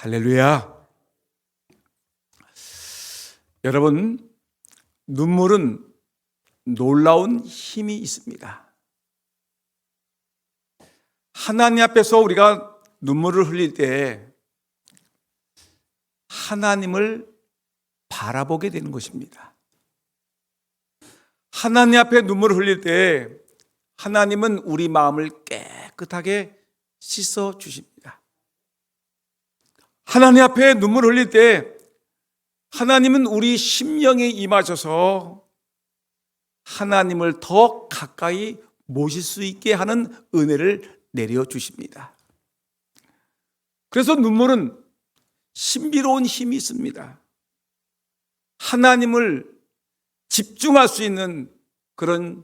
할렐루야. 여러분, 눈물은 놀라운 힘이 있습니다. 하나님 앞에서 우리가 눈물을 흘릴 때 하나님을 바라보게 되는 것입니다. 하나님 앞에 눈물을 흘릴 때 하나님은 우리 마음을 깨끗하게 씻어 주십니다. 하나님 앞에 눈물을 흘릴 때 하나님은 우리 심령에 임하셔서 하나님을 더 가까이 모실 수 있게 하는 은혜를 내려주십니다. 그래서 눈물은 신비로운 힘이 있습니다. 하나님을 집중할 수 있는 그런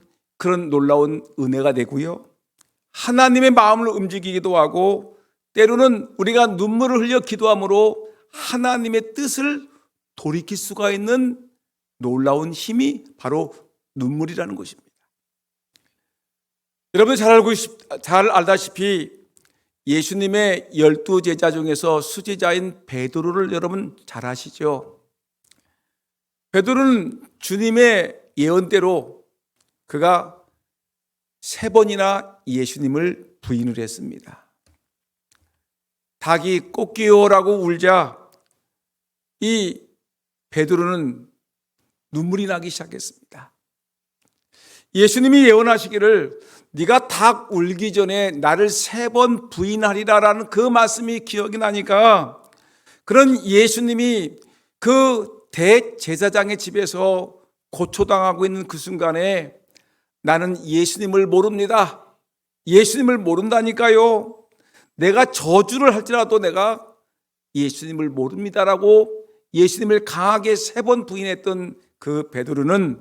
놀라운 은혜가 되고요. 하나님의 마음을 움직이기도 하고 때로는 우리가 눈물을 흘려 기도함으로 하나님의 뜻을 돌이킬 수가 있는 놀라운 힘이 바로 눈물이라는 것입니다. 여러분 잘 알다시피 예수님의 12제자 중에서 수제자인 베드로를 여러분 잘 아시죠? 베드로는 주님의 예언대로 그가 3번이나 예수님을 부인을 했습니다. 닭이 꼬끼요라고 울자 이 베드로는 눈물이 나기 시작했습니다. 예수님이 예언하시기를 네가 닭 울기 전에 나를 3번 부인하리라라는 그 말씀이 기억이 나니까 그런 예수님이 그 대제사장의 집에서 고초당하고 있는 그 순간에 나는 예수님을 모릅니다. 예수님을 모른다니까요. 내가 저주를 할지라도 내가 예수님을 모릅니다라고 예수님을 강하게 3번 부인했던 그 베드로는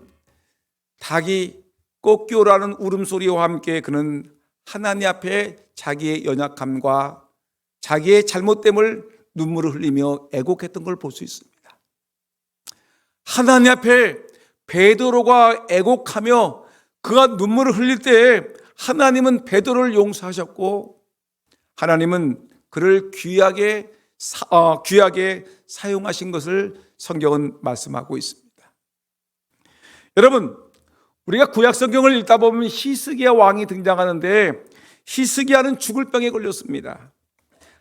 닭이 꼬끼오라는 울음소리와 함께 그는 하나님 앞에 자기의 연약함과 자기의 잘못됨을 눈물을 흘리며 애곡했던 걸 볼 수 있습니다. 하나님 앞에 베드로가 애곡하며 그가 눈물을 흘릴 때 하나님은 베드로를 용서하셨고 하나님은 그를 귀하게 사용하신 것을 성경은 말씀하고 있습니다. 여러분, 우리가 구약 성경을 읽다 보면 히스기야 왕이 등장하는데 히스기야는 죽을 병에 걸렸습니다.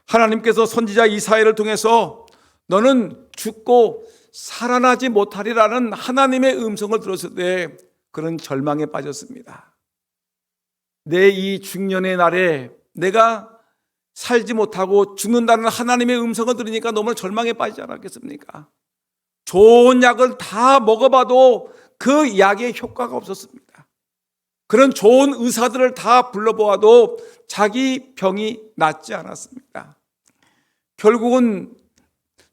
하나님께서 선지자 이사야를 통해서 너는 죽고 살아나지 못하리라는 하나님의 음성을 들었을 때 그는 절망에 빠졌습니다. 내 이 중년의 날에 내가 살지 못하고 죽는다는 하나님의 음성을 들으니까 너무 절망에 빠지지 않았겠습니까? 좋은 약을 다 먹어봐도 그 약의 효과가 없었습니다. 그런 좋은 의사들을 다 불러보아도 자기 병이 낫지 않았습니다. 결국은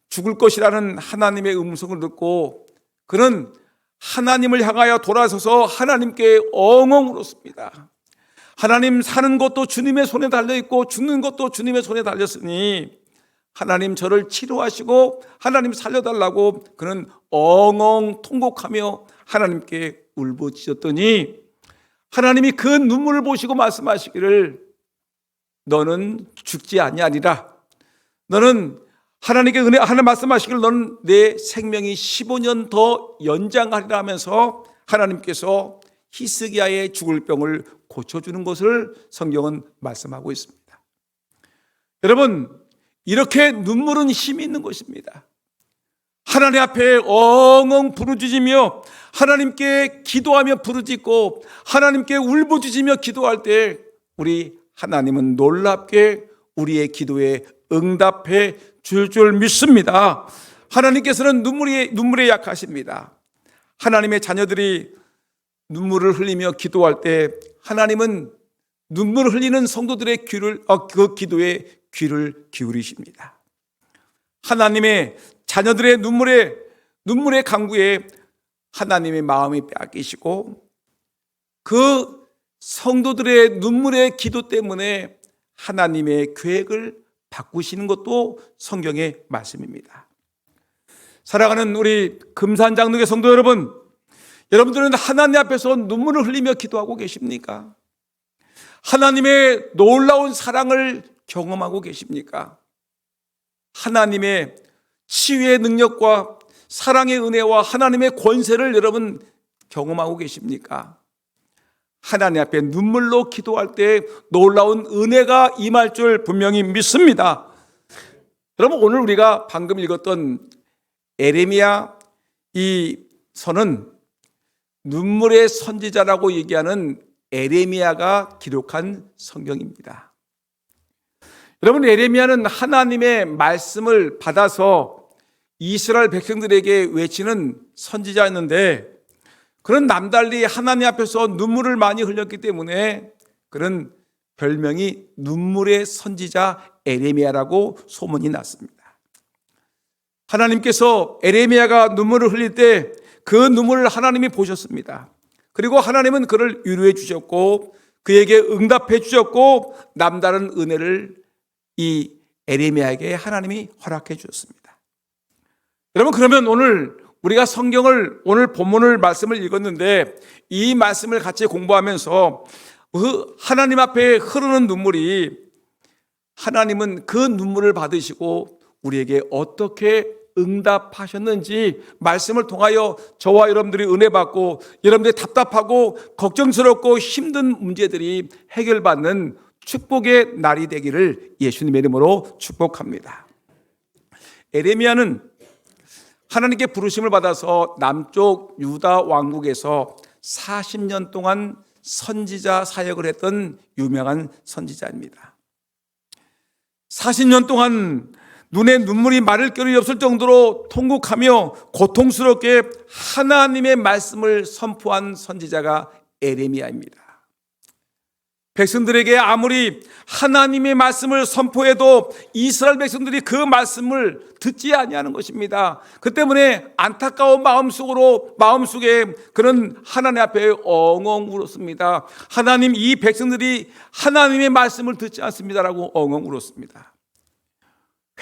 죽을 것이라는 하나님의 음성을 듣고 그는 하나님을 향하여 돌아서서 하나님께 엉엉 울었습니다. 하나님, 사는 것도 주님의 손에 달려있고 죽는 것도 주님의 손에 달렸으니 하나님 저를 치료하시고 하나님 살려달라고 그는 엉엉 통곡하며 하나님께 울부짖었더니 하나님이 그 눈물을 보시고 말씀하시기를 너는 죽지 아니하리라. 너는 하나님께 하나님 말씀하시기를 너는 내 생명이 15년 더 연장하리라 하면서 하나님께서 히스기야의 죽을 병을 고쳐주는 것을 성경은 말씀하고 있습니다. 여러분, 이렇게 눈물은 힘이 있는 것입니다. 하나님 앞에 엉엉 부르짖으며 하나님께 기도하며 부르짖고 하나님께 울부짖으며 기도할 때 우리 하나님은 놀랍게 우리의 기도에 응답해 줄 줄 믿습니다. 하나님께서는 눈물에 약하십니다. 하나님의 자녀들이 눈물을 흘리며 기도할 때 하나님은 눈물을 흘리는 성도들의 그 기도에 귀를 기울이십니다. 하나님의 자녀들의 눈물의 강구에 하나님의 마음이 빼앗기시고 그 성도들의 눈물의 기도 때문에 하나님의 계획을 바꾸시는 것도 성경의 말씀입니다. 사랑하는 우리 금산장로교 성도 여러분, 여러분들은 하나님 앞에서 눈물을 흘리며 기도하고 계십니까? 하나님의 놀라운 사랑을 경험하고 계십니까? 하나님의 치유의 능력과 사랑의 은혜와 하나님의 권세를 여러분 경험하고 계십니까? 하나님 앞에 눈물로 기도할 때 놀라운 은혜가 임할 줄 분명히 믿습니다. 여러분, 오늘 우리가 방금 읽었던 에레미야 이 서는 눈물의 선지자라고 얘기하는 에레미야가 기록한 성경입니다. 여러분, 에레미야는 하나님의 말씀을 받아서 이스라엘 백성들에게 외치는 선지자였는데, 그는 남달리 하나님 앞에서 눈물을 많이 흘렸기 때문에 그는 별명이 눈물의 선지자 에레미야라고 소문이 났습니다. 하나님께서 에레미야가 눈물을 흘릴 때 그 눈물을 하나님이 보셨습니다. 그리고 하나님은 그를 위로해 주셨고 그에게 응답해 주셨고 남다른 은혜를 이 에레미야에게 하나님이 허락해 주셨습니다. 여러분, 그러면 오늘 우리가 성경을, 오늘 본문을 말씀을 읽었는데 이 말씀을 같이 공부하면서 하나님 앞에 흐르는 눈물이, 하나님은 그 눈물을 받으시고 우리에게 어떻게 응답하셨는지 말씀을 통하여 저와 여러분들이 은혜 받고 여러분들이 답답하고 걱정스럽고 힘든 문제들이 해결받는 축복의 날이 되기를 예수님의 이름으로 축복합니다. 에레미야는 하나님께 부르심을 받아서 남쪽 유다 왕국에서 40년 동안 선지자 사역을 했던 유명한 선지자입니다. 40년 동안 눈에 눈물이 마를 겨를이 없을 정도로 통곡하며 고통스럽게 하나님의 말씀을 선포한 선지자가 에레미야입니다. 백성들에게 아무리 하나님의 말씀을 선포해도 이스라엘 백성들이 그 말씀을 듣지 아니하는 것입니다. 그 때문에 안타까운 마음속에 그는 하나님 앞에 엉엉 울었습니다. 하나님, 이 백성들이 하나님의 말씀을 듣지 않습니다라고 엉엉 울었습니다.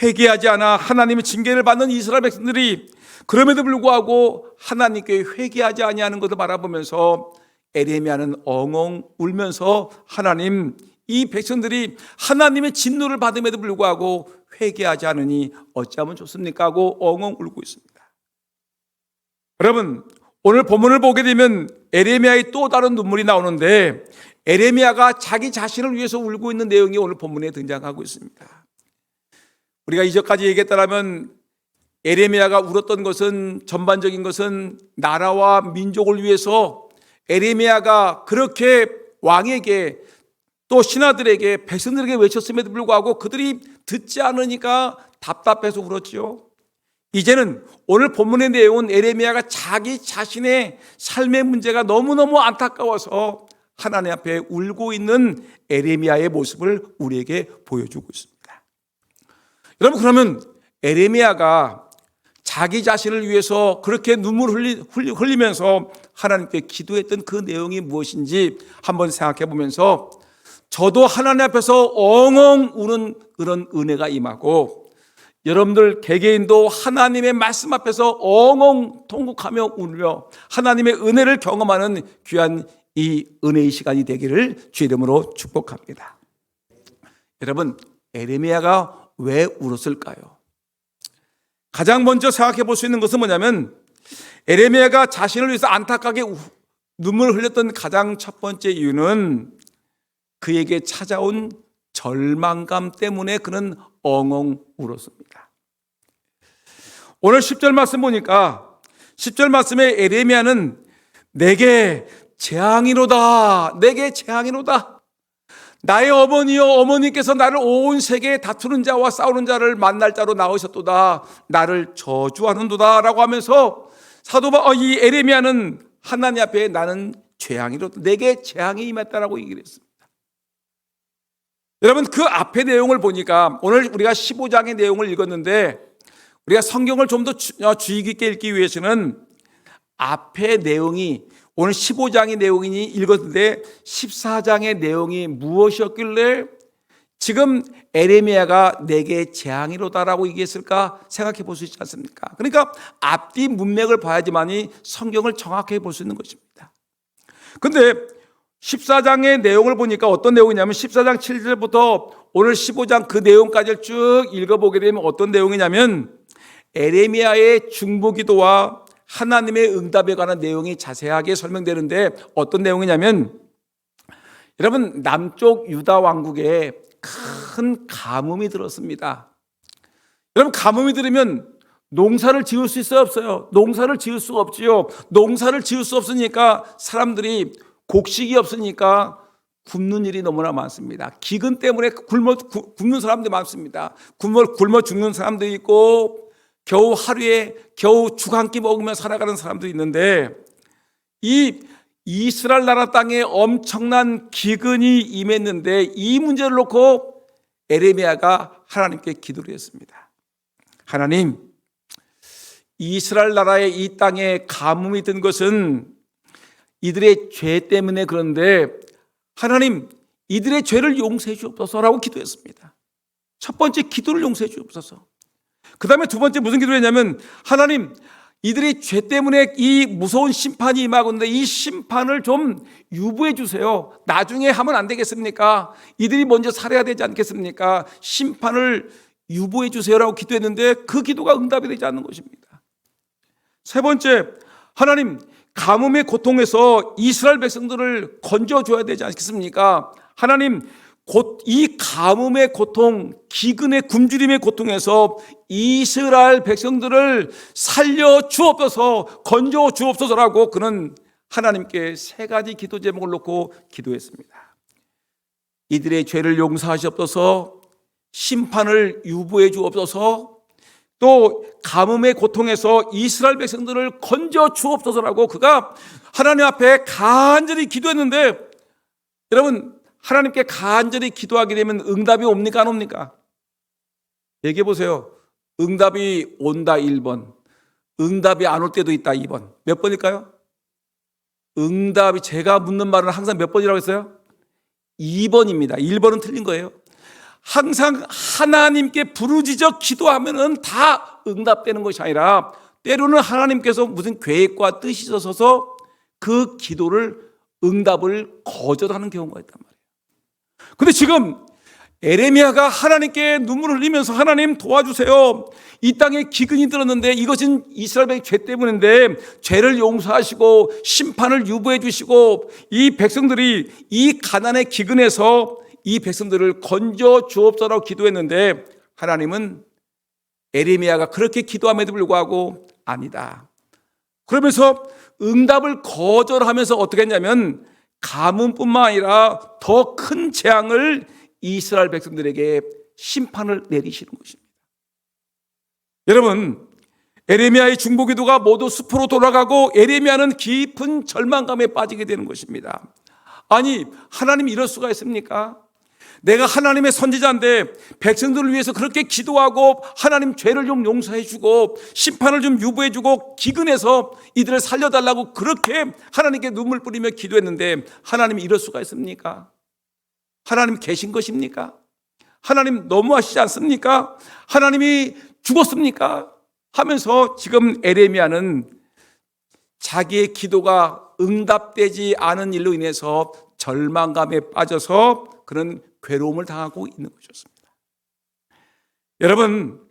회개하지 않아 하나님의 징계를 받는 이스라엘 백성들이 그럼에도 불구하고 하나님께 회개하지 아니하는 것을 바라보면서 에레미야는 엉엉 울면서 하나님, 이 백성들이 하나님의 진노를 받음에도 불구하고 회개하지 않으니 어찌하면 좋습니까? 하고 엉엉 울고 있습니다. 여러분, 오늘 본문을 보게 되면 에레미야의 또 다른 눈물이 나오는데 에레미야가 자기 자신을 위해서 울고 있는 내용이 오늘 본문에 등장하고 있습니다. 우리가 이전까지 얘기했다면 에레미야가 울었던 것은, 전반적인 것은 나라와 민족을 위해서 에레미야가 그렇게 왕에게 또 신하들에게 백성들에게 외쳤음에도 불구하고 그들이 듣지 않으니까 답답해서 울었지요. 이제는 오늘 본문의 내용은 에레미야가 자기 자신의 삶의 문제가 너무너무 안타까워서 하나님 앞에 울고 있는 에레미야의 모습을 우리에게 보여주고 있습니다. 여러분, 그러면 에레미야가 자기 자신을 위해서 그렇게 눈물을 흘리면서 하나님께 기도했던 그 내용이 무엇인지 한번 생각해 보면서 저도 하나님 앞에서 엉엉 우는 그런 은혜가 임하고 여러분들 개개인도 하나님의 말씀 앞에서 엉엉 통곡하며 울며 하나님의 은혜를 경험하는 귀한 이 은혜의 시간이 되기를 주의 이름으로 축복합니다. 여러분, 에레미야가 왜 울었을까요? 가장 먼저 생각해 볼 수 있는 것은 뭐냐면 에레미야가 자신을 위해서 안타깝게 눈물을 흘렸던 가장 첫 번째 이유는 그에게 찾아온 절망감 때문에 그는 엉엉 울었습니다. 오늘 10절 말씀 보니까 10절 말씀에 에레미야는 내게 재앙이로다, 내게 재앙이로다. 나의 어머니여, 어머니께서 나를 온 세계에 다투는 자와 싸우는 자를 만날 자로 나오셨도다. 나를 저주하는도다 라고 하면서 이 에레미야는 하나님 앞에 나는 재앙이로다, 내게 재앙이 임했다라고 얘기를 했습니다. 여러분, 그 앞의 내용을 보니까 오늘 우리가 15장의 내용을 읽었는데 우리가 성경을 좀 더 주의 깊게 읽기 위해서는 앞의 내용이, 오늘 15장의 내용이니 읽었는데 14장의 내용이 무엇이었길래 지금 에레미야가 내게 재앙이로다라고 얘기했을까 생각해 볼 수 있지 않습니까? 그러니까 앞뒤 문맥을 봐야지만이 성경을 정확하게 볼 수 있는 것입니다. 그런데 14장의 내용을 보니까 어떤 내용이냐면 14장 7절부터 오늘 15장 그 내용까지를 쭉 읽어보게 되면 어떤 내용이냐면 에레미야의 중보기도와 하나님의 응답에 관한 내용이 자세하게 설명되는데 어떤 내용이냐면 여러분 남쪽 유다 왕국에 큰 가뭄이 들었습니다. 여러분 가뭄이 들으면 농사를 지을 수 있어요 없어요? 농사를 지을 수가 없지요. 농사를 지을 수 없으니까 사람들이 곡식이 없으니까 굶는 일이 너무나 많습니다. 기근 때문에 굶는 사람들이 많습니다. 굶어 죽는 사람도 있고 겨우 하루에 겨우 죽 한 끼 먹으며 살아가는 사람도 있는데 이 이스라엘 나라 땅에 엄청난 기근이 임했는데 이 문제를 놓고 에레미야가 하나님께 기도를 했습니다. 하나님, 이스라엘 나라의 이 땅에 가뭄이 든 것은 이들의 죄 때문에 그런데 하나님 이들의 죄를 용서해 주옵소서라고 기도했습니다. 첫 번째 기도를 용서해 주옵소서. 그 다음에 두 번째 무슨 기도를 했냐면 하나님 이들의 죄 때문에 이 무서운 심판이 임하고 있는데 이 심판을 좀 유보해 주세요. 나중에 하면 안 되겠습니까? 이들이 먼저 살아야 되지 않겠습니까? 심판을 유보해 주세요라고 기도했는데 그 기도가 응답이 되지 않는 것입니다. 세 번째, 하나님 가뭄의 고통에서 이스라엘 백성들을 건져줘야 되지 않겠습니까? 하나님 곧 이 가뭄의 고통, 기근의 굶주림의 고통에서 이스라엘 백성들을 살려 주옵소서, 건져 주옵소서라고 그는 하나님께 세 가지 기도 제목을 놓고 기도했습니다. 이들의 죄를 용서하시옵소서, 심판을 유보해 주옵소서, 또 가뭄의 고통에서 이스라엘 백성들을 건져 주옵소서라고 그가 하나님 앞에 간절히 기도했는데 여러분 하나님께 간절히 기도하게 되면 응답이 옵니까 안 옵니까? 얘기해 보세요. 응답이 온다 1번, 응답이 안 올 때도 있다 2번. 몇 번일까요? 응답이 제가 묻는 말은 항상 몇 번이라고 했어요? 2번입니다. 1번은 틀린 거예요. 항상 하나님께 부르짖어 기도하면은 다 응답되는 것이 아니라 때로는 하나님께서 무슨 계획과 뜻이 있어서 그 기도를 응답을 거절하는 경우가 있단 말이에요. 근데 지금 에레미야가 하나님께 눈물을 흘리면서 하나님 도와주세요. 이 땅에 기근이 들었는데 이것은 이스라엘의 죄 때문인데 죄를 용서하시고 심판을 유보해 주시고 이 백성들이 이 가난의 기근에서 이 백성들을 건져 주옵소서라고 기도했는데 하나님은 에레미야가 그렇게 기도함에도 불구하고 아니다. 그러면서 응답을 거절하면서 어떻게 했냐면 가뭄뿐만 아니라 더 큰 재앙을 이스라엘 백성들에게 심판을 내리시는 것입니다. 여러분, 에레미야의 중보기도가 모두 수포로 돌아가고 에레미야는 깊은 절망감에 빠지게 되는 것입니다. 아니, 하나님 이럴 수가 있습니까? 내가 하나님의 선지자인데 백성들을 위해서 그렇게 기도하고 하나님 죄를 좀 용서해 주고 심판을 좀 유보해 주고 기근해서 이들을 살려달라고 그렇게 하나님께 눈물 뿌리며 기도했는데 하나님이 이럴 수가 있습니까? 하나님 계신 것입니까? 하나님 너무하시지 않습니까? 하나님이 죽었습니까? 하면서 지금 에레미야는 자기의 기도가 응답되지 않은 일로 인해서 절망감에 빠져서 그런 괴로움을 당하고 있는 것이었습니다. 여러분,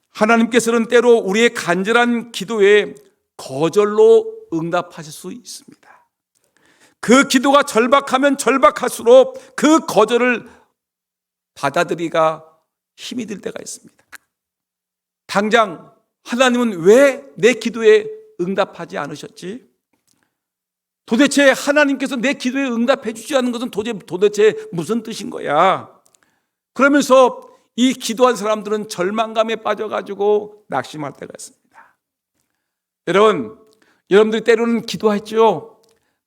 하나님께서는 때로 우리의 간절한 기도에 거절로 응답하실 수 있습니다. 그 기도가 절박하면 절박할수록 그 거절을 받아들이기가 힘이 들 때가 있습니다. 당장 하나님은 왜 내 기도에 응답하지 않으셨지? 도대체 하나님께서 내 기도에 응답해 주지 않는 것은 도대체 무슨 뜻인 거야? 그러면서 이 기도한 사람들은 절망감에 빠져가지고 낙심할 때가 있습니다. 여러분들이 때로는 기도했죠.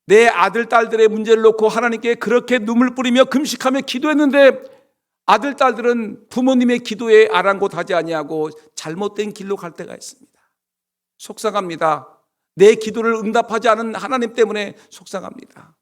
내 아들, 딸들의 문제를 놓고 하나님께 그렇게 눈물 뿌리며 금식하며 기도했는데 아들, 딸들은 부모님의 기도에 아랑곳하지 아니하고 잘못된 길로 갈 때가 있습니다. 속상합니다. 내 기도를 응답하지 않은 하나님 때문에 속상합니다.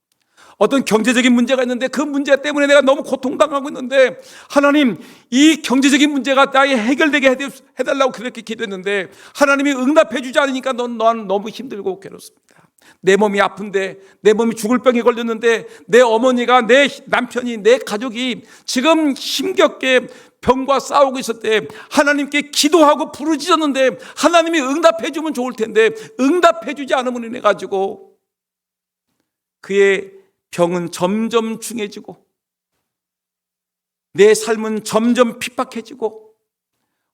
어떤 경제적인 문제가 있는데 그 문제 때문에 내가 너무 고통당하고 있는데 하나님 이 경제적인 문제가 나에게 해결되게 해달라고 그렇게 기도했는데 하나님이 응답해 주지 않으니까 넌 너무 힘들고 괴롭습니다. 내 몸이 아픈데, 내 몸이 죽을 병에 걸렸는데, 내 어머니가, 내 남편이, 내 가족이 지금 힘겹게 병과 싸우고 있을 때 하나님께 기도하고 부르짖었는데 하나님이 응답해 주면 좋을 텐데 응답해 주지 않으면 인해 가지고 그의 병은 점점 중해지고 내 삶은 점점 핍박해지고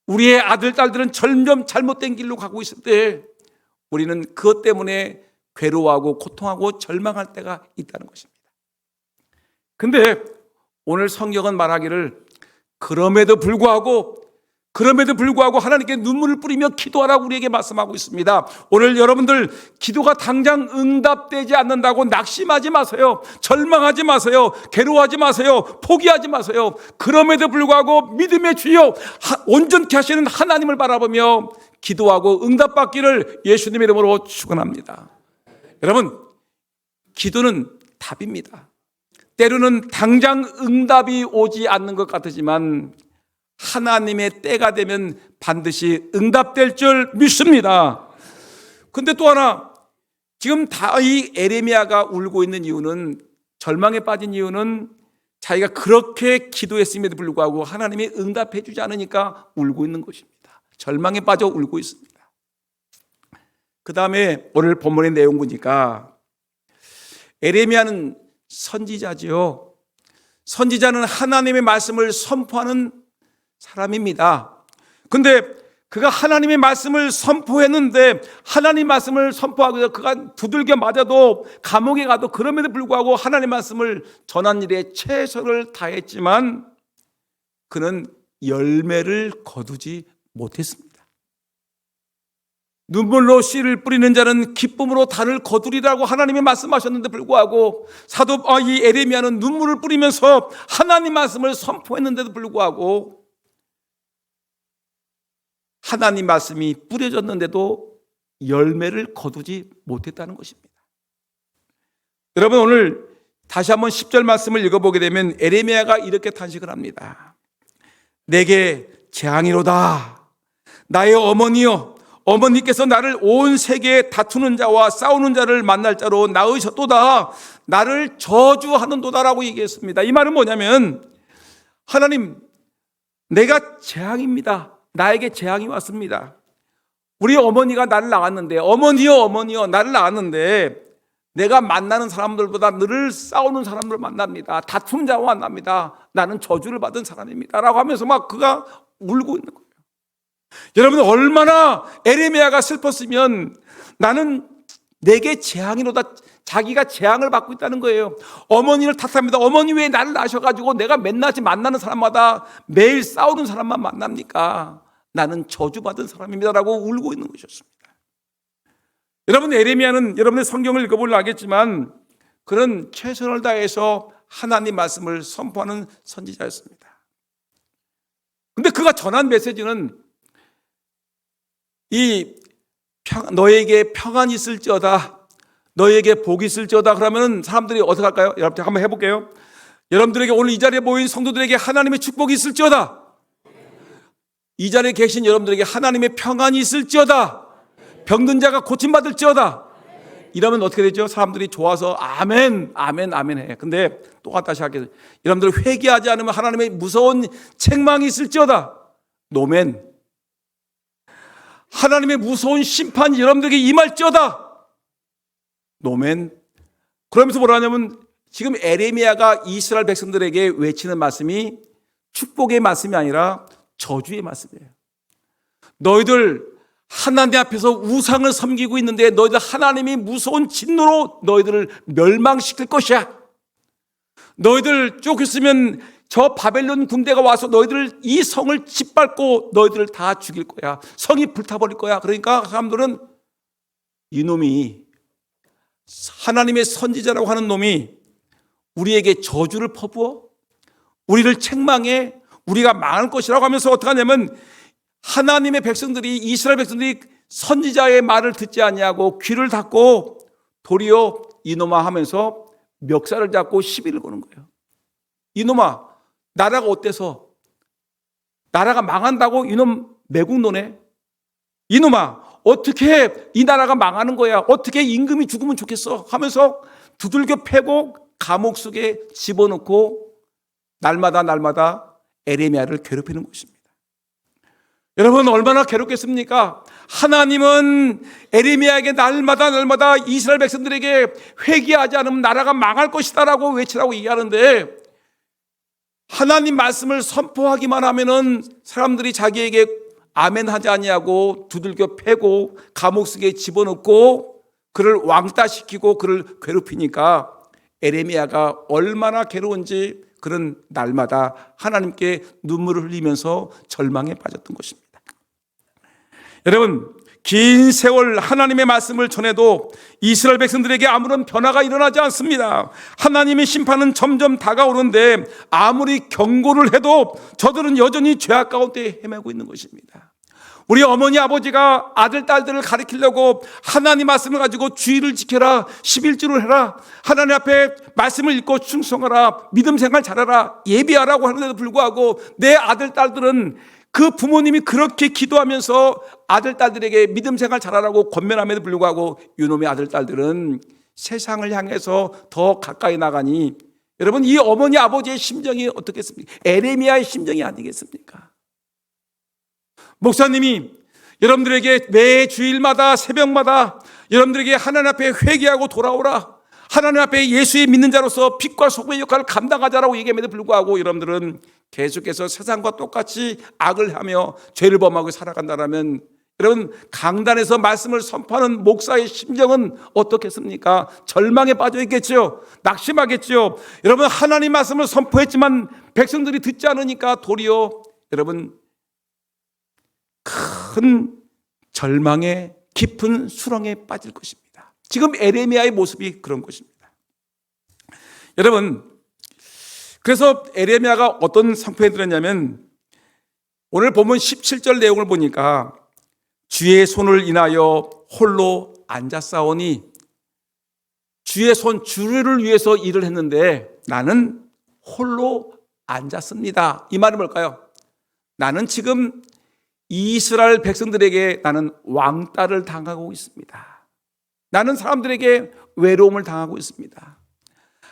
우리의 아들, 딸들은 점점 잘못된 길로 가고 있을 때 우리는 그것 때문에 괴로워하고 고통하고 절망할 때가 있다는 것입니다. 근데 오늘 성경은 말하기를 그럼에도 불구하고 하나님께 눈물을 뿌리며 기도하라고 우리에게 말씀하고 있습니다. 오늘 여러분들 기도가 당장 응답되지 않는다고 낙심하지 마세요. 절망하지 마세요. 괴로워하지 마세요. 포기하지 마세요. 그럼에도 불구하고 믿음의 주여 온전케 하시는 하나님을 바라보며 기도하고 응답받기를 예수님의 이름으로 축원합니다. 여러분, 기도는 답입니다. 때로는 당장 응답이 오지 않는 것 같으지만 하나님의 때가 되면 반드시 응답될 줄 믿습니다. 근데 또 하나, 지금 이 에레미야가 울고 있는 이유는, 절망에 빠진 이유는 자기가 그렇게 기도했음에도 불구하고 하나님이 응답해 주지 않으니까 울고 있는 것입니다. 절망에 빠져 울고 있습니다. 그 다음에 오늘 본문의 내용 보니까 에레미야는 선지자지요. 선지자는 하나님의 말씀을 선포하는 사람입니다. 근데 그가 하나님의 말씀을 선포했는데 하나님 말씀을 선포하고 그가 두들겨 맞아도 감옥에 가도 그럼에도 불구하고 하나님 말씀을 전한 일에 최선을 다했지만 그는 열매를 거두지 못했습니다. 눈물로 씨를 뿌리는 자는 기쁨으로 단을 거두리라고 하나님이 말씀하셨는데 불구하고 이 에레미야는 눈물을 뿌리면서 하나님 말씀을 선포했는데도 불구하고 하나님 말씀이 뿌려졌는데도 열매를 거두지 못했다는 것입니다. 여러분, 오늘 다시 한번 10절 말씀을 읽어보게 되면 에레미야가 이렇게 탄식을 합니다. 내게 재앙이로다. 나의 어머니여, 어머니께서 나를 온 세계에 다투는 자와 싸우는 자를 만날 자로 낳으셨도다. 나를 저주하는도다라고 얘기했습니다. 이 말은 뭐냐면 하나님, 내가 재앙입니다. 나에게 재앙이 왔습니다. 우리 어머니가 나를 낳았는데, 어머니여 나를 낳았는데 내가 만나는 사람들보다 늘 싸우는 사람들을 만납니다. 다툼 자와 만납니다. 나는 저주를 받은 사람입니다 라고 하면서 막 그가 울고 있는 거예요. 여러분, 얼마나 에레미야가 슬펐으면 나는 내게 재앙이로다. 자기가 재앙을 받고 있다는 거예요. 어머니를 탓합니다. 어머니 왜 나를 낳으셔가지고 내가 맨날 만나는 사람마다 매일 싸우는 사람만 만납니까? 나는 저주받은 사람입니다라고 울고 있는 것이었습니다. 여러분, 에레미야는 여러분의 성경을 읽어보려 하겠지만 그는 최선을 다해서 하나님 말씀을 선포하는 선지자였습니다. 근데 그가 전한 메시지는 너에게 평안이 있을지어다, 너에게 복이 있을지어다. 그러면 사람들이 어떻게 할까요? 여러분 한번 해볼게요. 여러분들에게 오늘 이 자리에 모인 성도들에게 하나님의 축복이 있을지어다. 이 자리에 계신 여러분들에게 하나님의 평안이 있을지어다. 병든 자가 고침받을지어다. 이러면 어떻게 되죠? 사람들이 좋아서 아멘 해. 근데 또 다시 할게요. 여러분들 회개하지 않으면 하나님의 무서운 책망이 있을지어다. 노멘. 하나님의 무서운 심판이 여러분들에게 임할지어다. 노멘. 그러면서 뭐라 하냐면 지금 에레미야가 이스라엘 백성들에게 외치는 말씀이 축복의 말씀이 아니라 저주의 말씀이에요. 너희들 하나님 앞에서 우상을 섬기고 있는데 너희들 하나님이 무서운 진노로 너희들을 멸망시킬 것이야. 너희들 쫓겼으면 저 바벨론 군대가 와서 너희들 이 성을 짓밟고 너희들을 다 죽일 거야. 성이 불타버릴 거야. 그러니까 사람들은 이놈이, 하나님의 선지자라고 하는 놈이 우리에게 저주를 퍼부어 우리를 책망해 우리가 망할 것이라고 하면서 어떻게 하냐면 하나님의 백성들이, 이스라엘 백성들이 선지자의 말을 듣지 아니하고 귀를 닫고 도리어 이놈아 하면서 멱살을 잡고 시비를 거는 거예요. 이놈아, 나라가 어때서? 나라가 망한다고 이놈 매국노네? 이놈아, 어떻게 이 나라가 망하는 거야? 어떻게 임금이 죽으면 좋겠어? 하면서 두들겨 패고 감옥 속에 집어넣고 날마다 에레미야를 괴롭히는 것입니다. 여러분, 얼마나 괴롭겠습니까? 하나님은 에레미야에게 날마다 이스라엘 백성들에게 회개하지 않으면 나라가 망할 것이다라고 외치라고 얘기하는데, 하나님 말씀을 선포하기만 하면은 사람들이 자기에게 아멘하지 아니하고 두들겨 패고 감옥 속에 집어넣고 그를 왕따시키고 그를 괴롭히니까 에레미야가 얼마나 괴로운지 그런 날마다 하나님께 눈물을 흘리면서 절망에 빠졌던 것입니다. 여러분, 긴 세월 하나님의 말씀을 전해도 이스라엘 백성들에게 아무런 변화가 일어나지 않습니다. 하나님의 심판은 점점 다가오는데 아무리 경고를 해도 저들은 여전히 죄악 가운데 헤매고 있는 것입니다. 우리 어머니 아버지가 아들 딸들을 가르치려고 하나님 말씀을 가지고 주의를 지켜라, 11조를 해라, 하나님 앞에 말씀을 읽고 충성하라, 믿음 생활 잘하라, 예비하라고 하는데도 불구하고 내 아들 딸들은 그 부모님이 그렇게 기도하면서 아들 딸들에게 믿음 생활 잘하라고 권면함에도 불구하고 이놈의 아들 딸들은 세상을 향해서 더 가까이 나가니, 여러분, 이 어머니 아버지의 심정이 어떻겠습니까? 에레미야의 심정이 아니겠습니까? 목사님이 여러분들에게 매 주일마다 새벽마다 여러분들에게 하나님 앞에 회개하고 돌아오라, 하나님 앞에 예수의 믿는 자로서 빛과 소금의 역할을 감당하자라고 얘기함에도 불구하고 여러분들은 계속해서 세상과 똑같이 악을 하며 죄를 범하고 살아간다면, 여러분, 강단에서 말씀을 선포하는 목사의 심정은 어떻겠습니까? 절망에 빠져 있겠죠. 낙심하겠죠. 여러분, 하나님 말씀을 선포했지만 백성들이 듣지 않으니까 도리어 여러분 큰 절망에 깊은 수렁에 빠질 것입니다. 지금 에레미야의 모습이 그런 것입니다. 여러분, 그래서 에레미야가 어떤 선포에 들었냐면, 오늘 본문 17절 내용을 보니까 주의 손을 인하여 홀로 앉았사오니, 주의 손, 주를 위해서 일을 했는데 나는 홀로 앉았습니다. 이 말은 뭘까요? 나는 지금 이스라엘 백성들에게 나는 왕따를 당하고 있습니다. 나는 사람들에게 외로움을 당하고 있습니다.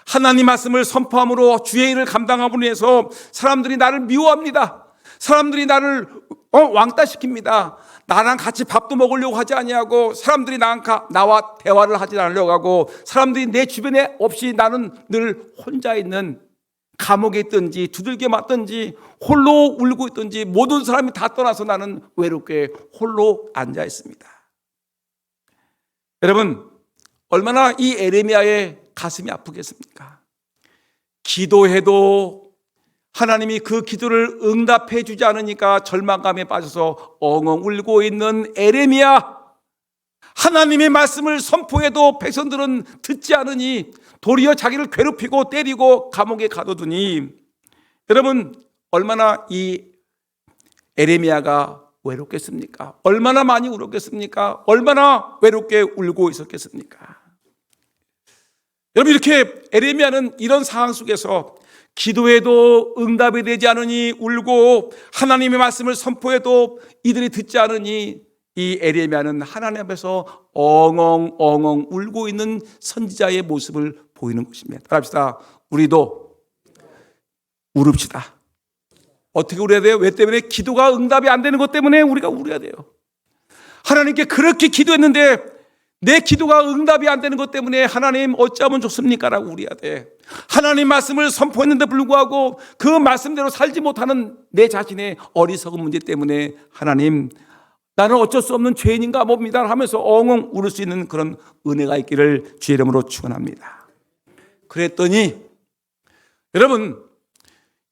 하나님 말씀을 선포함으로 주의 일을 감당함으로 해서 사람들이 나를 미워합니다. 사람들이 나를 왕따시킵니다. 나랑 같이 밥도 먹으려고 하지 아니하고, 사람들이 나와 대화를 하지 않으려고 하고, 사람들이 내 주변에 없이 나는 늘 혼자 있는, 감옥에 있든지 두들겨 맞든지 홀로 울고 있든지 모든 사람이 다 떠나서 나는 외롭게 홀로 앉아 있습니다. 여러분, 얼마나 이 에레미야의 가슴이 아프겠습니까? 기도해도 하나님이 그 기도를 응답해 주지 않으니까 절망감에 빠져서 엉엉 울고 있는 에레미야, 하나님의 말씀을 선포해도 백성들은 듣지 않으니 도리어 자기를 괴롭히고 때리고 감옥에 가둬두니, 여러분, 얼마나 이 에레미야가 외롭겠습니까? 얼마나 많이 울었겠습니까? 얼마나 외롭게 울고 있었겠습니까? 여러분, 이렇게 에레미야는 이런 상황 속에서 기도해도 응답이 되지 않으니 울고, 하나님의 말씀을 선포해도 이들이 듣지 않으니 이 에레미야는 하나님 앞에서 엉엉 울고 있는 선지자의 모습을 보이는 것입니다. 따라합시다. 우리도 울읍시다. 어떻게 울어야 돼요? 왜 때문에? 기도가 응답이 안 되는 것 때문에 우리가 울어야 돼요. 하나님께 그렇게 기도했는데 내 기도가 응답이 안 되는 것 때문에 하나님 어찌하면 좋습니까? 라고 울어야 돼. 하나님 말씀을 선포했는데 불구하고 그 말씀대로 살지 못하는 내 자신의 어리석은 문제 때문에 하나님, 나는 어쩔 수 없는 죄인인가 봅니다 하면서 엉엉 울을 수 있는 그런 은혜가 있기를 주의 이름으로 축원합니다. 그랬더니 여러분,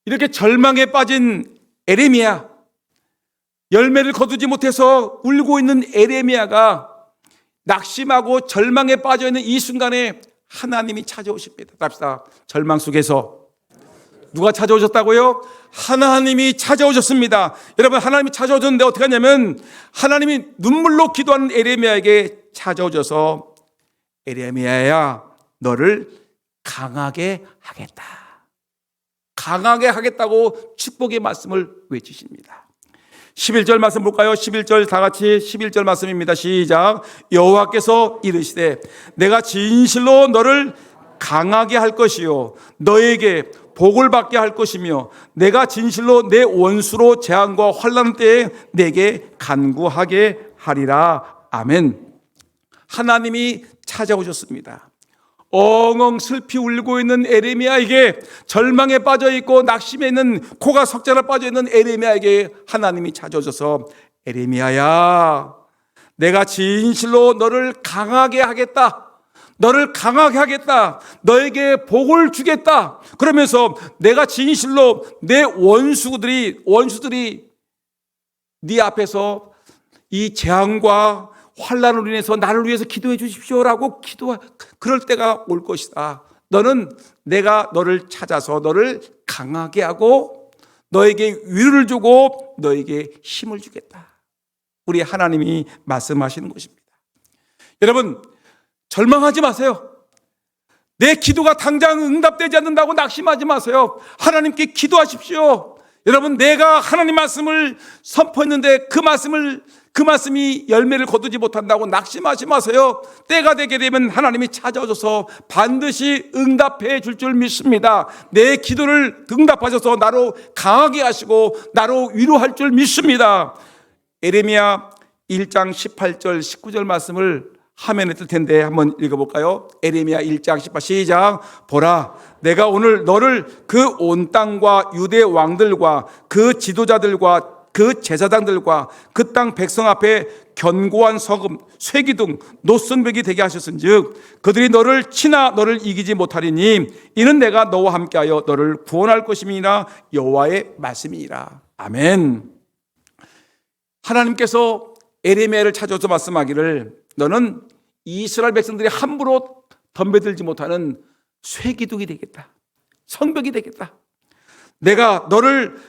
이렇게 절망에 빠진 에레미야, 열매를 거두지 못해서 울고 있는 에레미야가 낙심하고 절망에 빠져있는 이 순간에 하나님이 찾아오십니다. 답시다. 절망 속에서 누가 찾아오셨다고요? 하나님이 찾아오셨습니다. 여러분, 하나님이 찾아오셨는데 어떻게 하냐면, 하나님이 눈물로 기도하는 에레미야에게 찾아오셔서 에레미야야, 너를 강하게 하겠다. 강하게 하겠다고 축복의 말씀을 외치십니다. 11절 말씀 볼까요? 11절 다 같이 11절 말씀입니다. 시작. 여호와께서 이르시되 내가 진실로 너를 강하게 할 것이요 너에게 복을 받게 할 것이며 내가 진실로 내 원수로 재앙과 환난 때에 내게 간구하게 하리라. 아멘. 하나님이 찾아오셨습니다. 엉엉 슬피 울고 있는 에레미야에게, 절망에 빠져 있고 낙심해 있는, 코가 석자나 빠져 있는 에레미야에게 하나님이 찾아오셔서 에레미야야, 내가 진실로 너를 강하게 하겠다. 너를 강하게 하겠다. 너에게 복을 주겠다. 그러면서 내가 진실로 내 원수들이 네 앞에서 이 재앙과 환난으로 인해서 나를 위해서 기도해 주십시오라고 그럴 때가 올 것이다. 내가 너를 찾아서 너를 강하게 하고 너에게 위로를 주고 너에게 힘을 주겠다. 우리 하나님이 말씀하시는 것입니다. 여러분, 절망하지 마세요. 내 기도가 당장 응답되지 않는다고 낙심하지 마세요. 하나님께 기도하십시오. 여러분, 내가 하나님 말씀을 선포했는데 그 말씀이 열매를 거두지 못한다고 낙심하지 마세요. 때가 되게 되면 하나님이 찾아오셔서 반드시 응답해 줄 줄 믿습니다. 내 기도를 응답하셔서 나로 강하게 하시고 나로 위로할 줄 믿습니다. 에레미야 1장 18절 19절 말씀을 화면에 뜰 텐데 한번 읽어볼까요? 에레미야 1장 18 시작. 보라, 내가 오늘 너를 그 온 땅과 유대 왕들과 그 지도자들과 그 제사장들과 그 땅 백성 앞에 견고한 서금, 쇠기둥, 노선벽이 되게 하셨은즉 그들이 너를 치나 너를 이기지 못하리니 이는 내가 너와 함께하여 너를 구원할 것임이니라. 여호와의 말씀이니라. 아멘. 하나님께서 에레미야를 찾아서 말씀하기를 너는 이스라엘 백성들이 함부로 덤벼들지 못하는 쇠기둥이 되겠다. 성벽이 되겠다. 내가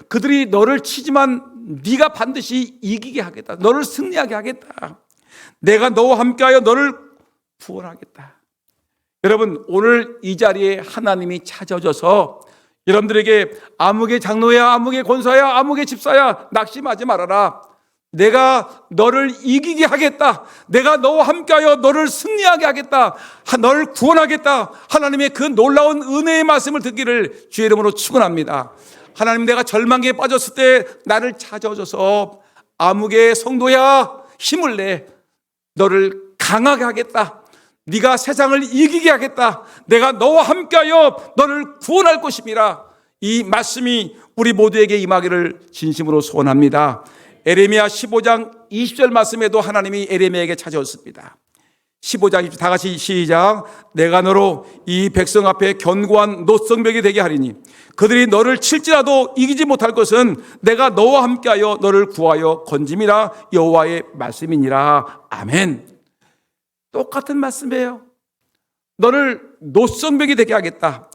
그들이 너를 치지만 네가 반드시 이기게 하겠다. 너를 승리하게 하겠다. 내가 너와 함께하여 너를 구원하겠다. 여러분, 오늘 이 자리에 하나님이 찾아오셔서 여러분들에게 아무개 장로야, 아무개 권사야, 아무개 집사야, 낙심하지 말아라. 내가 너를 이기게 하겠다. 내가 너와 함께하여 너를 승리하게 하겠다. 너를 구원하겠다. 하나님의 그 놀라운 은혜의 말씀을 듣기를 주의 이름으로 축원합니다. 하나님, 내가 절망에 빠졌을 때 나를 찾아오셔서 아무개 성도야, 힘을 내. 너를 강하게 하겠다. 네가 세상을 이기게 하겠다. 내가 너와 함께하여 너를 구원할 것임이라. 이 말씀이 우리 모두에게 임하기를 진심으로 소원합니다. 에레미야 15장 20절 말씀에도 하나님이 에레미야에게 찾아왔습니다. 15장 20절 다 같이 시작. 내가 너로 이 백성 앞에 견고한 노성벽이 되게 하리니 그들이 너를 칠지라도 이기지 못할 것은 내가 너와 함께하여 너를 구하여 건짐이라. 여호와의 말씀이니라. 아멘. 똑같은 말씀이에요. 너를 노성벽이 되게 하겠다.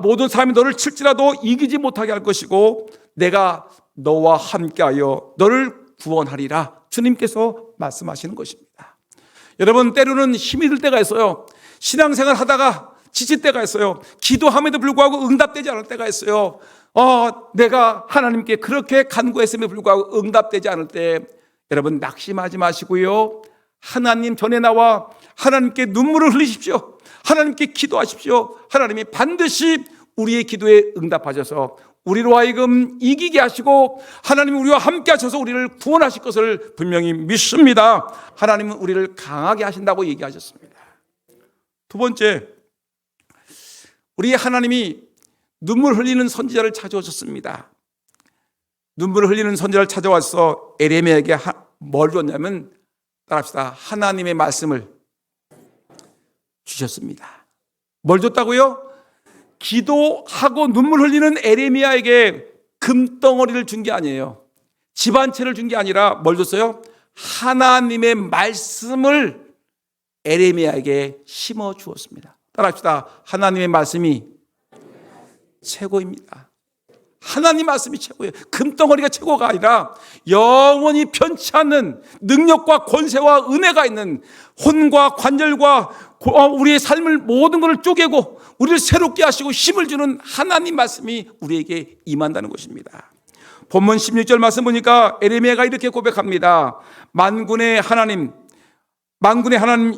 모든 사람이 너를 칠지라도 이기지 못하게 할 것이고 내가 너와 함께하여 너를 구원하리라. 주님께서 말씀하시는 것입니다. 여러분, 때로는 힘이 들 때가 있어요. 신앙생활 하다가 지칠 때가 있어요. 기도함에도 불구하고 응답되지 않을 때가 있어요. 내가 하나님께 그렇게 간구했음에도 불구하고 응답되지 않을 때 여러분, 낙심하지 마시고요, 하나님 전에 나와 하나님께 눈물을 흘리십시오. 하나님께 기도하십시오. 하나님이 반드시 우리의 기도에 응답하셔서 우리로 하여금 이기게 하시고 하나님이 우리와 함께 하셔서 우리를 구원하실 것을 분명히 믿습니다. 하나님은 우리를 강하게 하신다고 얘기하셨습니다. 두 번째, 우리 하나님이 눈물 흘리는 선지자를 찾아오셨습니다. 눈물을 흘리는 선지자를 찾아와서 에레미야에게 뭘 줬냐면, 따라합시다. 하나님의 말씀을 주셨습니다. 뭘 줬다고요? 기도하고 눈물 흘리는 에레미야에게 금덩어리를 준 게 아니에요. 집 한 채를 준 게 아니라 뭘 줬어요? 하나님의 말씀을 에레미야에게 심어 주었습니다. 따라합시다. 하나님의 말씀이 최고입니다. 하나님 말씀이 최고예요. 금덩어리가 최고가 아니라 영원히 편치 않는 능력과 권세와 은혜가 있는, 혼과 관절과 우리의 삶을 모든 것을 쪼개고 우리를 새롭게 하시고 힘을 주는 하나님 말씀이 우리에게 임한다는 것입니다. 본문 16절 말씀 보니까 에레미야가 이렇게 고백합니다. 만군의 하나님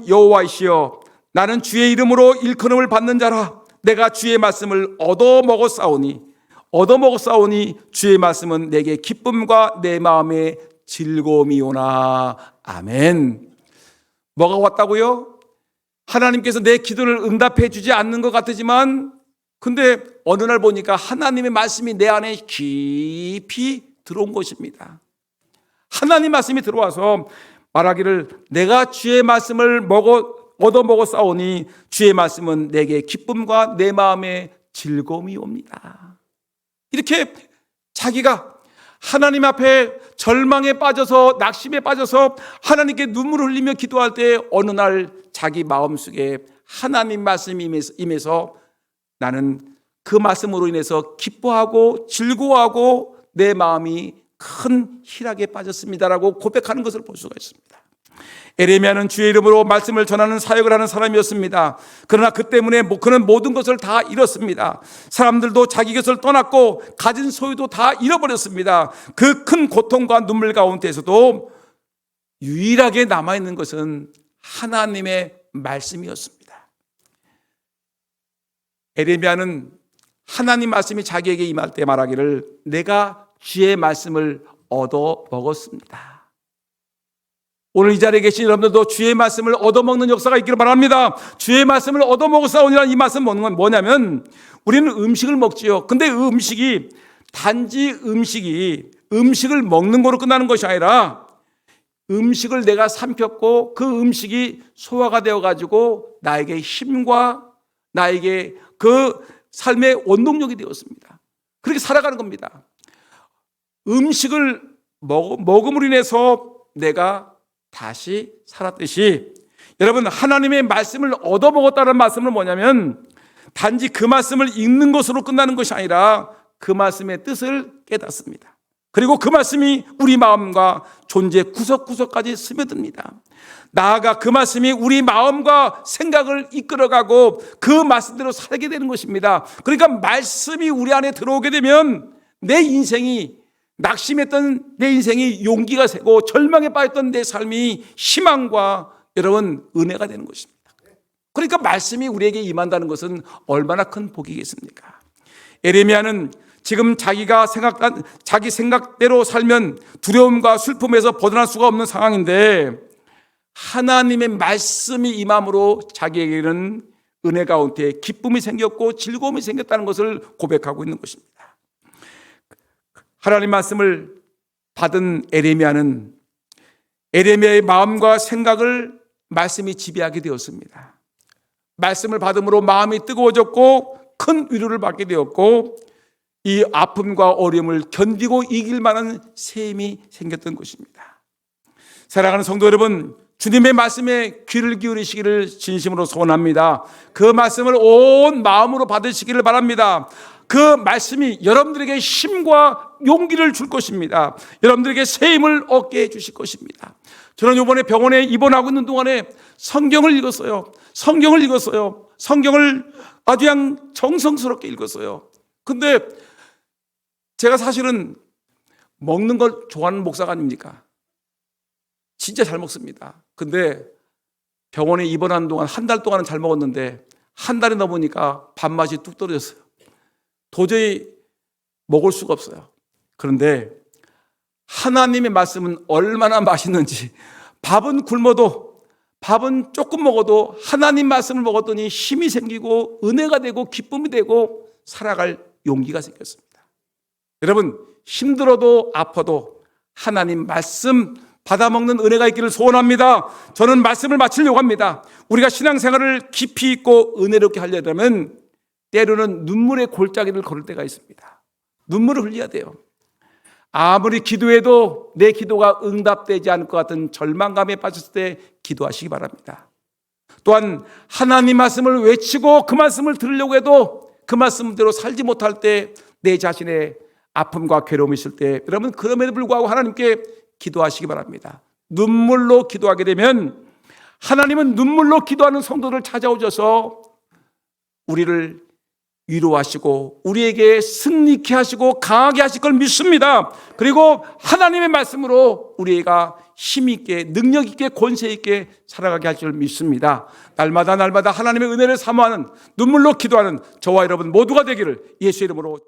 여호와이시여, 나는 주의 이름으로 일컬음을 받는 자라. 내가 주의 말씀을 얻어먹었사오니 주의 말씀은 내게 기쁨과 내 마음의 즐거움이오나. 아멘. 뭐가 왔다고요? 하나님께서 내 기도를 응답해 주지 않는 것 같지만, 근데 어느 날 보니까 하나님의 말씀이 내 안에 깊이 들어온 것입니다. 하나님 말씀이 들어와서 말하기를, 내가 주의 말씀을 얻어먹었사오니 주의 말씀은 내게 기쁨과 내 마음의 즐거움이 옵니다. 이렇게 자기가 하나님 앞에 절망에 빠져서, 낙심에 빠져서 하나님께 눈물을 흘리며 기도할 때 어느 날 자기 마음속에 하나님 말씀이 임해서 나는 그 말씀으로 인해서 기뻐하고 즐거워하고 내 마음이 큰 희락에 빠졌습니다라고 고백하는 것을 볼 수가 있습니다. 에레미야는 주의 이름으로 말씀을 전하는 사역을 하는 사람이었습니다. 그러나 그 때문에 그는 모든 것을 다 잃었습니다. 사람들도 자기 것을 떠났고 가진 소유도 다 잃어버렸습니다. 그 큰 고통과 눈물 가운데서도 유일하게 남아있는 것은 하나님의 말씀이었습니다. 에레미야는 하나님 말씀이 자기에게 임할 때 말하기를, 내가 주의 말씀을 얻어먹었습니다. 오늘 이 자리에 계신 여러분들도 주의 말씀을 얻어먹는 역사가 있기를 바랍니다. 주의 말씀을 얻어먹었사오니라는 이 말씀 먹는 건 뭐냐면, 우리는 음식을 먹지요. 근데 음식이 단지 음식을 먹는 거로 끝나는 것이 아니라, 음식을 내가 삼켰고 그 음식이 소화가 되어가지고 나에게 힘과 나에게 그 삶의 원동력이 되었습니다. 그렇게 살아가는 겁니다. 음식을 먹음으로 인해서 내가 다시 살았듯이, 여러분, 하나님의 말씀을 얻어먹었다는 말씀은 뭐냐면, 단지 그 말씀을 읽는 것으로 끝나는 것이 아니라 그 말씀의 뜻을 깨닫습니다. 그리고 그 말씀이 우리 마음과 존재 구석구석까지 스며듭니다. 나아가 그 말씀이 우리 마음과 생각을 이끌어가고 그 말씀대로 살게 되는 것입니다. 그러니까 말씀이 우리 안에 들어오게 되면 내 인생이, 낙심했던 내 인생이 용기가 새고 절망에 빠졌던 내 삶이 희망과 여러분 은혜가 되는 것입니다. 그러니까 말씀이 우리에게 임한다는 것은 얼마나 큰 복이겠습니까? 에레미야는 지금 자기 생각대로 살면 두려움과 슬픔에서 벗어날 수가 없는 상황인데, 하나님의 말씀이 임함으로 자기에게는 은혜 가운데 기쁨이 생겼고 즐거움이 생겼다는 것을 고백하고 있는 것입니다. 하나님 말씀을 받은 에레미야의 마음과 생각을 말씀이 지배하게 되었습니다. 말씀을 받음으로 마음이 뜨거워졌고 큰 위로를 받게 되었고, 이 아픔과 어려움을 견디고 이길 만한 셈이 생겼던 것입니다. 사랑하는 성도 여러분, 주님의 말씀에 귀를 기울이시기를 진심으로 소원합니다. 그 말씀을 온 마음으로 받으시기를 바랍니다. 그 말씀이 여러분들에게 힘과 용기를 줄 것입니다. 여러분들에게 새 힘을 얻게 해 주실 것입니다. 저는 이번에 병원에 입원하고 있는 동안에 성경을 읽었어요. 성경을 아주 그냥 정성스럽게 읽었어요. 근데 제가 사실은 먹는 걸 좋아하는 목사가 아닙니까? 진짜 잘 먹습니다. 근데 병원에 입원하는 동안 한 달 동안은 잘 먹었는데 한 달이 넘으니까 밥맛이 뚝 떨어졌어요. 도저히 먹을 수가 없어요. 그런데 하나님의 말씀은 얼마나 맛있는지, 밥은 조금 먹어도 하나님 말씀을 먹었더니 힘이 생기고 은혜가 되고 기쁨이 되고 살아갈 용기가 생겼습니다. 여러분, 힘들어도 아파도 하나님 말씀 받아먹는 은혜가 있기를 소원합니다. 저는 말씀을 마치려고 합니다. 우리가 신앙생활을 깊이 있고 은혜롭게 하려면 때로는 눈물의 골짜기를 걸을 때가 있습니다. 눈물을 흘려야 돼요. 아무리 기도해도 내 기도가 응답되지 않을 것 같은 절망감에 빠졌을 때 기도하시기 바랍니다. 또한 하나님 말씀을 외치고 그 말씀을 들으려고 해도 그 말씀대로 살지 못할 때, 내 자신의 아픔과 괴로움이 있을 때, 여러분, 그럼에도 불구하고 하나님께 기도하시기 바랍니다. 눈물로 기도하게 되면 하나님은 눈물로 기도하는 성도를 찾아오셔서 우리를 위로하시고 우리에게 승리케 하시고 강하게 하실 걸 믿습니다. 그리고 하나님의 말씀으로 우리가 힘있게 능력있게 권세있게 살아가게 할 줄 믿습니다. 날마다 하나님의 은혜를 사모하는 눈물로 기도하는 저와 여러분 모두가 되기를 예수의 이름으로